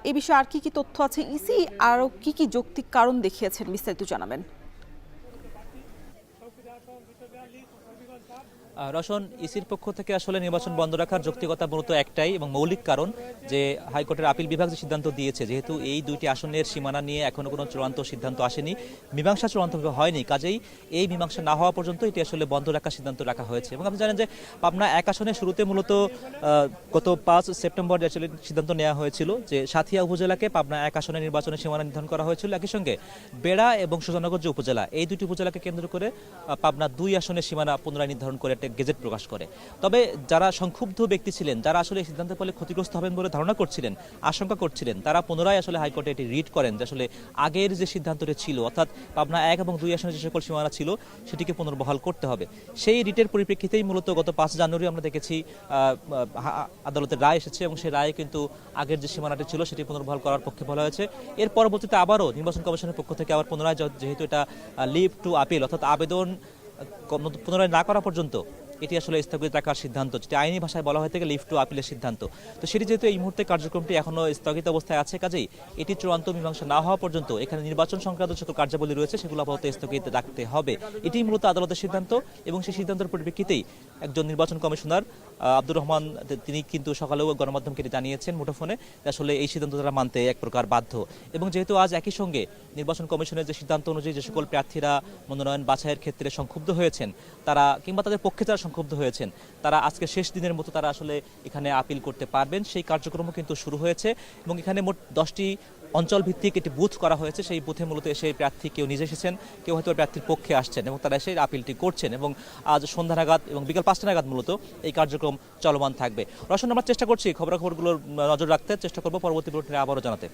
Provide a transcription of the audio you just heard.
এ বিষয়ে আর কি তথ্য আছে? ইসি আরো কি যৌক্তিক কারণ দেখিয়েছেন, বিস্তারিত জানাবেন। রওশন, ইসির পক্ষ থেকে আসলে নির্বাচন বন্ধ রাখার যৌক্তিকতা মূলত একটাই এবং মৌলিক কারণ যে হাইকোর্টের আপিল বিভাগ যে সিদ্ধান্ত দিয়েছে, যেহেতু এই দুইটি আসনের সীমানা নিয়ে এখনো কোনো চূড়ান্ত সিদ্ধান্ত আসেনি, মীমাংসা চূড়ান্তভাবে হয়নি, কাজেই এই মীমাংসা না হওয়া পর্যন্ত এটি আসলে বন্ধ রাখার সিদ্ধান্ত রাখা হয়েছে। এবং আপনি জানেন যে পাবনা এক আসনের শুরুতে মূলত গত ৫ সেপ্টেম্বর আসলে সিদ্ধান্ত নেওয়া হয়েছিল যে সাঁথিয়া উপজেলাকে পাবনা এক আসনের নির্বাচনের সীমানা নির্ধারণ করা হয়েছিল। একই সঙ্গে বেড়া এবং সুজানগর যে উপজেলা, এই দুটি উপজেলাকে কেন্দ্র করে পাবনা ২ আসনের সীমানা পুনরায় নির্ধারণ করে একটা গেজেট প্রকাশ করে। তবে যারা সংক্ষুব্ধ ব্যক্তি ছিলেন, যারা আসলে এই সিদ্ধান্তের ফলে ক্ষতিগ্রস্ত হবেন বলে ধারণা করছিলেন, আশঙ্কা করছিলেন, তারা পুনরায় আসলে হাইকোর্টে এটি রিট করেন যে আসলে আগের যে সিদ্ধান্তটি ছিল, অর্থাৎ পাবনা ১ এবং ২ আসনের যে সকল সীমানা ছিল সেটিকে পুনর্বহাল করতে হবে। সেই রিটের পরিপ্রেক্ষিতেই মূলত গত ৫ জানুয়ারি আমরা দেখেছি আদালতের রায় এসেছে এবং সেই রায়ে কিন্তু আগের যে সীমানাটি ছিল সেটি পুনর্বহাল করার পক্ষে বলা হয়েছে। এর পরবর্তীতে আবারও নির্বাচন কমিশনের পক্ষ থেকে আবার পুনরায়, যেহেতু এটা লিভ টু আপিল, অর্থাৎ আবেদন পুনরায় না করা পর্যন্ত এটি আসলে স্থগিত রাখার সিদ্ধান্ত, যেটি আইনি ভাষায় বলা হয়ে থাকে লিভ টু আপিলের সিদ্ধান্ত। তো সেটি যেহেতু এই মুহূর্তে কার্যক্রমটি এখনো স্থগিত অবস্থায় আছে, কাজেই এটি চূড়ান্ত মীমাংসা না হওয়া পর্যন্ত এখানে নির্বাচন সংক্রান্ত সকল কার্যাবলী রয়েছে সেগুলো আপাতত স্থগিত রাখতে হবে। এটি মূলত আদালতের সিদ্ধান্ত এবং সেই সিদ্ধান্তের পরিপ্রেক্ষিতেই একজন নির্বাচন কমিশনার আব্দুর রহমান তিনি কিন্তু সকালেও গণমাধ্যমকে জানিয়েছেন মুঠোফোনে আসলে এই সিদ্ধান্ত তারা মানতে এক প্রকার বাধ্য। এবং যেহেতু আজ একই সঙ্গে নির্বাচন কমিশনের যে সিদ্ধান্ত অনুযায়ী যে সকল প্রার্থীরা মনোনয়ন বাছাইয়ের ক্ষেত্রে সংক্ষুব্ধ হয়েছেন, তারা কিংবা তাদের পক্ষে যারা সংক্ষুব্ধ হয়েছেন, তারা আজকে শেষ দিনের মতো তারা আসলে এখানে আপিল করতে পারবেন, সেই কার্যক্রমও কিন্তু শুরু হয়েছে। এবং এখানে মোট 10টি অঞ্চল ভিত্তিক একটি বুথ করা হয়েছে। সেই বুথে মূলত এসে প্রার্থী কেউ নিজে এসেছেন, কেউ হয়তো প্রার্থীর পক্ষে আসছেন এবং তারা এসে আপিলটি করছেন। এবং আজ সন্ধ্যা নাগাদ এবং বিকাল 5টা নাগাদ মূলত এই কার্যক্রম চলমান থাকবে। রওশন, আমরা চেষ্টা করছি খবরাখবরগুলোর নজর রাখতে, চেষ্টা করবো পরবর্তী বুলেটিনে আবারও জানাতে।